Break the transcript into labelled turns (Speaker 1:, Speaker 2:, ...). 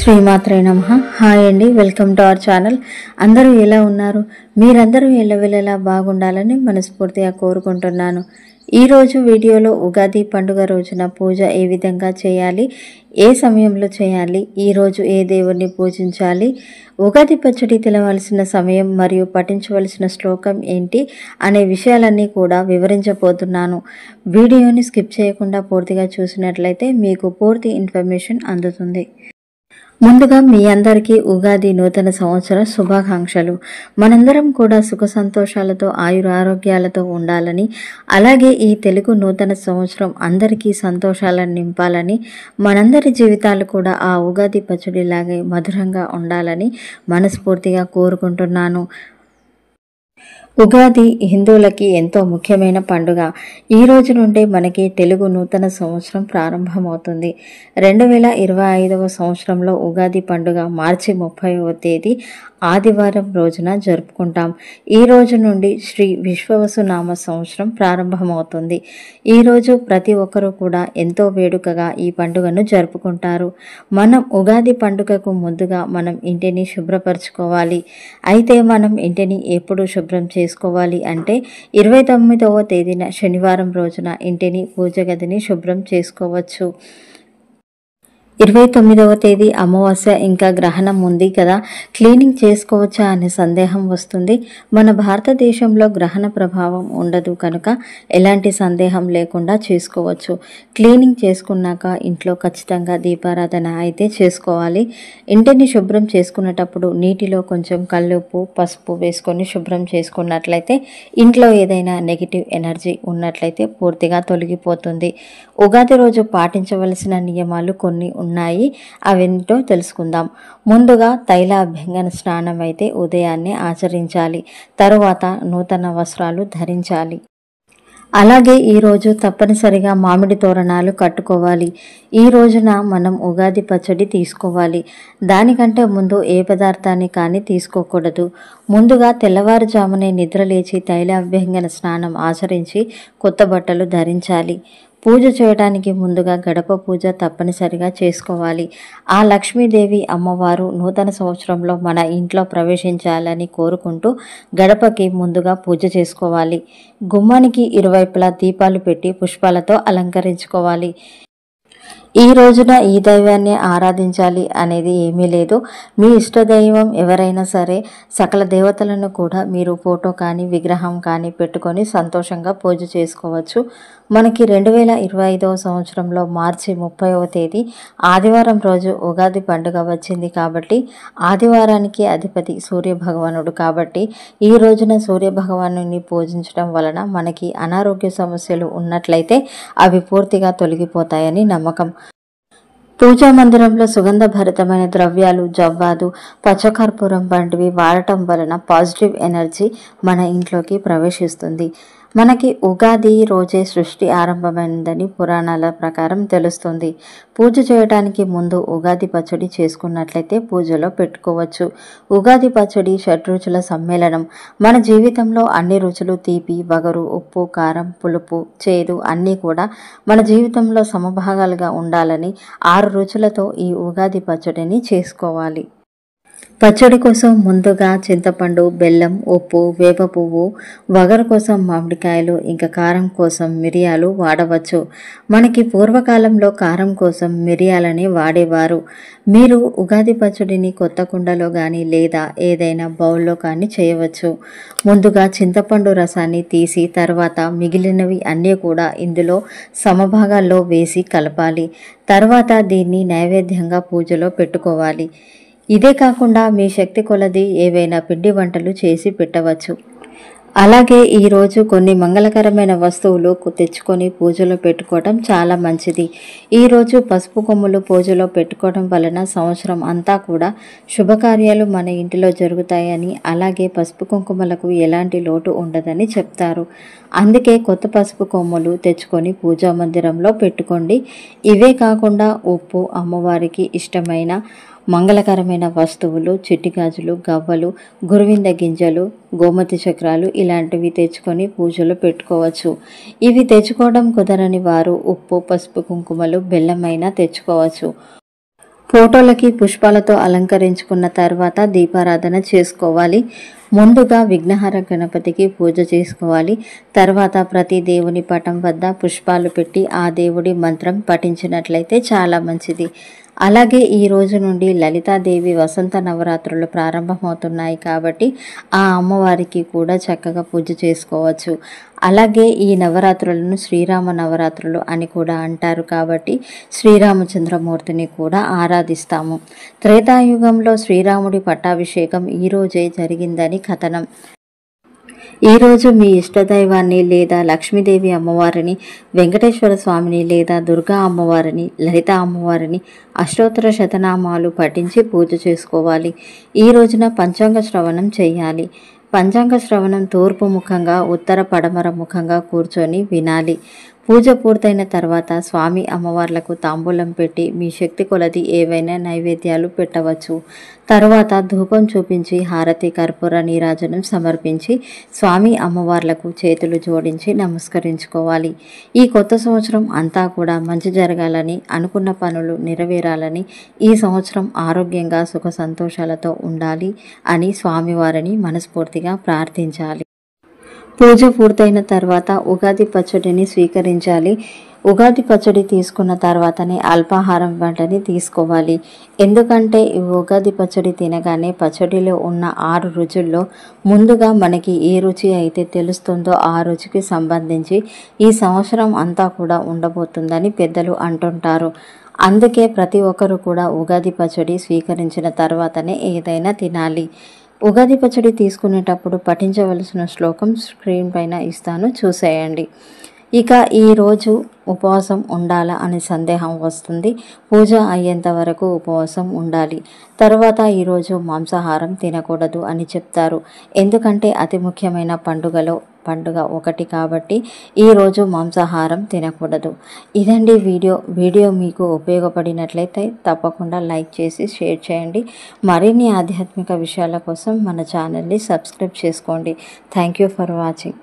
Speaker 1: శ్రీమాత్రే నమః. హాయ్ అండి, వెల్కమ్ టు అవర్ ఛానల్. అందరూ ఎలా ఉన్నారు? మీరందరూ ఎల్లవెల్లలా బాగుండాలని మనస్ఫూర్తిగా కోరుకుంటున్నాను. ఈరోజు వీడియోలో ఉగాది పండుగ రోజున పూజ ఏ విధంగా చేయాలి, ఏ సమయంలో చేయాలి, ఈరోజు ఏ దేవుణ్ణి పూజించాలి, ఉగాది పచ్చడి తినవలసిన సమయం మరియు పఠించవలసిన శ్లోకం ఏంటి అనే విషయాలన్నీ కూడా వివరించబోతున్నాను. వీడియోని స్కిప్ చేయకుండా పూర్తిగా చూసినట్లయితే మీకు పూర్తి ఇన్ఫర్మేషన్ అందుతుంది. ముందుగా మీ అందరికీ ఉగాది నూతన సంవత్సర శుభాకాంక్షలు. మనందరం కూడా సుఖ సంతోషాలతో ఆయురారోగ్యాలతో ఉండాలని, అలాగే ఈ తెలుగు నూతన సంవత్సరం అందరికీ సంతోషాలను నింపాలని, మనందరి జీవితాలు కూడా ఆ ఉగాది పచ్చడిలాగే మధురంగా ఉండాలని మనస్ఫూర్తిగా కోరుకుంటున్నాను. ఉగాది హిందువులకి ఎంతో ముఖ్యమైన పండుగ. ఈ రోజు నుండే మనకి తెలుగు నూతన సంవత్సరం ప్రారంభమవుతుంది. 2025వ సంవత్సరంలో ఉగాది పండుగ మార్చి 30వ తేదీ ఆదివారం రోజున జరుపుకుంటాం. ఈ రోజు నుండి శ్రీ విశ్వవసునామ సంవత్సరం ప్రారంభమవుతుంది. ఈరోజు ప్రతి ఒక్కరూ కూడా ఎంతో వేడుకగా ఈ పండుగను జరుపుకుంటారు. మనం ఉగాది పండుగకు ముందుగా మనం ఇంటిని శుభ్రపరచుకోవాలి. అయితే మనం ఇంటిని ఎప్పుడు శుభ్రం చేసుకోవాలి అంటే 29వ తేదీన శనివారం రోజున ఇంటిని పూజ గదిని శుభ్రం చేసుకోవచ్చు. 29వ తేదీ అమావాస్య ఇంకా గ్రహణం ఉంది కదా, క్లీనింగ్ చేసుకోవచ్చా అనే సందేహం వస్తుంది. మన భారతదేశంలో గ్రహణ ప్రభావం ఉండదు కనుక ఎలాంటి సందేహం లేకుండా చేసుకోవచ్చు. క్లీనింగ్ చేసుకున్నాక ఇంట్లో ఖచ్చితంగా దీపారాధన అయితే చేసుకోవాలి. ఇంటిని శుభ్రం చేసుకునేటప్పుడు నీటిలో కొంచెం కల్లుప్పు, పసుపు వేసుకొని శుభ్రం చేసుకున్నట్లయితే ఇంట్లో ఏదైనా నెగిటివ్ ఎనర్జీ ఉన్నట్లయితే పూర్తిగా తొలగిపోతుంది. ఉగాది రోజు పాటించవలసిన నియమాలు కొన్ని ఉన్నాయి, అవేంటో తెలుసుకుందాం. ముందుగా తైలాభ్యంగన స్నానం అయితే ఉదయాన్నే ఆచరించాలి. తరువాత నూతన వస్త్రాలు ధరించాలి. అలాగే ఈరోజు తప్పనిసరిగా మామిడి తోరణాలు కట్టుకోవాలి. ఈ రోజున మనం ఉగాది పచ్చడి తీసుకోవాలి. దానికంటే ముందు ఏ పదార్థాన్ని కానీ తీసుకోకూడదు. ముందుగా తెల్లవారుజామునే నిద్రలేచి తైలాభ్యంగన స్నానం ఆచరించి కొత్త బట్టలు ధరించాలి. పూజ చేయడానికి ముందుగా గడప పూజ తప్పనిసరిగా చేసుకోవాలి. ఆ లక్ష్మీదేవి అమ్మవారు నూతన సంవత్సరంలో మన ఇంట్లో ప్రవేశించాలని కోరుకుంటూ గడపకి ముందుగా పూజ చేసుకోవాలి. గుమ్మానికి ఇరువైపులా దీపాలు పెట్టి పుష్పాలతో అలంకరించుకోవాలి. ఈ రోజున ఈ దైవాన్ని ఆరాధించాలి అనేది ఏమీ లేదు. మీ ఇష్టదైవం ఎవరైనా సరే, సకల దేవతలను కూడా మీరు ఫోటో కానీ విగ్రహం కానీ పెట్టుకొని సంతోషంగా పూజ చేసుకోవచ్చు. మనకి 2025వ సంవత్సరంలో మార్చి 30వ తేదీ ఆదివారం రోజు ఉగాది పండుగ వచ్చింది కాబట్టి ఆదివారానికి అధిపతి సూర్యభగవానుడు కాబట్టి ఈ రోజున సూర్యభగవానుని పూజించడం వలన మనకి అనారోగ్య సమస్యలు ఉన్నట్లయితే అవి పూర్తిగా తొలగిపోతాయని నమ్మకం. పూజా మందిరంలో సుగంధభరితమైన ద్రవ్యాలు, జవ్వాదు, పచ్చకర్పూరం వంటివి వాడటం వలన పాజిటివ్ ఎనర్జీ మన ఇంట్లోకి ప్రవేశిస్తుంది. మనకి ఉగాది రోజే సృష్టి ఆరంభమైందని పురాణాల ప్రకారం తెలుస్తుంది. పూజ చేయడానికి ముందు ఉగాది పచ్చడి చేసుకున్నట్లయితే పూజలో పెట్టుకోవచ్చు. ఉగాది పచ్చడి షడ్రుచుల సమ్మేళనం. మన జీవితంలో అన్ని రుచులు, తీపి, వగరు, ఉప్పు, కారం, పులుపు, చేదు అన్నీ కూడా మన జీవితంలో సమభాగాలుగా ఉండాలని 6 రుచులతో ఈ ఉగాది పచ్చడిని చేసుకోవాలి. పచ్చడి కోసం ముందుగా చింతపండు, బెల్లం, ఉప్పు, వేప పువ్వు, వగరు కోసం మామిడికాయలు, ఇంకా కారం కోసం మిరియాలు వాడవచ్చు. మనకి పూర్వకాలంలో కారం కోసం మిరియాలని వాడేవారు. మీరు ఉగాది పచ్చడిని కొత్త కుండలో కానీ లేదా ఏదైనా బౌల్లో కానీ చేయవచ్చు. ముందుగా చింతపండు రసాన్ని తీసి తర్వాత మిగిలినవి అన్నీ కూడా ఇందులో సమభాగాల్లో వేసి కలపాలి. తర్వాత దీన్ని నైవేద్యంగా పూజలో పెట్టుకోవాలి. ఇదే కాకుండా మీ శక్తి కొలది ఏవైనా పిండి వంటలు చేసి పెట్టవచ్చు. అలాగే ఈరోజు కొన్ని మంగళకరమైన వస్తువులు తెచ్చుకొని పూజలో పెట్టుకోవడం చాలా మంచిది. ఈరోజు పసుపు కొమ్ములు పూజలో పెట్టుకోవడం వలన సంవత్సరం అంతా కూడా శుభకార్యాలు మన ఇంటిలో జరుగుతాయని, అలాగే పసుపు కుంకుమలకు ఎలాంటి లోటు ఉండదని చెప్తారు. అందుకే కొత్త పసుపు కొమ్ములు తెచ్చుకొని పూజా మందిరంలో పెట్టుకోండి. ఇవే కాకుండా ఉప్పు, అమ్మవారికి ఇష్టమైన మంగళకరమైన వస్తువులు, చిట్టిగాజులు, గవ్వలు, గురువింద గింజలు, గోమతి చక్రాలు ఇలాంటివి తెచ్చుకొని పూజలో పెట్టుకోవచ్చు. ఇవి తెచ్చుకోవడం కుదరని వారు ఉప్పు, పసుపు, కుంకుమలు, బెల్లమైనా తెచ్చుకోవచ్చు. ఫోటోలకి పుష్పాలతో అలంకరించుకున్న తర్వాత దీపారాధన చేసుకోవాలి. ముందుగా విఘ్నహర గణపతికి పూజ చేసుకోవాలి. తర్వాత ప్రతి దేవుని పటం వద్ద పుష్పాలు పెట్టి ఆ దేవుడి మంత్రం పఠించినట్లయితే చాలా మంచిది. అలాగే ఈ రోజు నుండి లలితాదేవి వసంత నవరాత్రులు ప్రారంభమవుతున్నాయి కాబట్టి ఆ అమ్మవారికి కూడా చక్కగా పూజ చేసుకోవచ్చు. అలాగే ఈ నవరాత్రులను శ్రీరామ నవరాత్రులు అని కూడా అంటారు కాబట్టి శ్రీరామచంద్రమూర్తిని కూడా ఆరాధిస్తాము. త్రేతాయుగంలో శ్రీరాముడి పట్టాభిషేకం ఈ రోజే జరిగిందని కథనం. ఈరోజు మీ ఇష్టదైవాన్ని లేదా లక్ష్మీదేవి అమ్మవారిని, వెంకటేశ్వర స్వామిని లేదా దుర్గా అమ్మవారిని, లలిత అమ్మవారిని అష్టోత్తర శతనామాలు పఠించి పూజ చేసుకోవాలి. ఈ రోజున పంచాంగ శ్రవణం చేయాలి. పంచాంగ శ్రవణం తూర్పు ముఖంగా, ఉత్తర పడమర ముఖంగా కూర్చొని వినాలి. పూజ పూర్తయిన తర్వాత స్వామి అమ్మవార్లకు తాంబూలం పెట్టి మీ శక్తి కొలది ఏవైనా నైవేద్యాలు పెట్టవచ్చు. తర్వాత ధూపం చూపించి హారతి కర్పూర నీరాజనం సమర్పించి స్వామి అమ్మవార్లకు చేతులు జోడించి నమస్కరించుకోవాలి. ఈ కొత్త సంవత్సరం అంతా కూడా మంచి జరగాలని, అనుకున్న పనులు నెరవేరాలని, ఈ సంవత్సరం ఆరోగ్యంగా సుఖ సంతోషాలతో ఉండాలి అని స్వామివారిని మనస్ఫూర్తిగా ప్రార్థించాలి. పూజ పూర్తయిన తర్వాత ఉగాది పచ్చడిని స్వీకరించాలి. ఉగాది పచ్చడి తీసుకున్న తర్వాతనే అల్పాహారం వంటని తీసుకోవాలి. ఎందుకంటే ఈ ఉగాది పచ్చడి తినగానే పచ్చడిలో ఉన్న 6 రుచుల్లో ముందుగా మనకి ఏ రుచి అయితే తెలుస్తుందో ఆ రుచికి సంబంధించి ఈ సంవత్సరం అంతా కూడా ఉండబోతుందని పెద్దలు అంటుంటారు. అందుకే ప్రతి ఒక్కరు కూడా ఉగాది పచ్చడి స్వీకరించిన తర్వాతనే ఏదైనా తినాలి. ఉగాది పచ్చడి తీసుకునేటప్పుడు పఠించవలసిన శ్లోకం స్క్రీన్ పైన ఇస్తాను, చూసేయండి. ఇక ఈరోజు ఉపవాసం ఉండాలా అనే సందేహం వస్తుంది. పూజ అయ్యేంత వరకు ఉపవాసం ఉండాలి. తర్వాత ఈరోజు మాంసాహారం తినకూడదు అని చెప్తారు. ఎందుకంటే అతి ముఖ్యమైన పండుగ ఒకటి కాబట్టి ఈరోజు మాంసాహారం తినకూడదు. ఇదండి వీడియో మీకు ఉపయోగపడినట్లయితే తప్పకుండా లైక్ చేసి షేర్ చేయండి. మరిన్ని ఆధ్యాత్మిక విషయాల కోసం మన ఛానల్ని సబ్స్క్రైబ్ చేసుకోండి. Thank you for watching.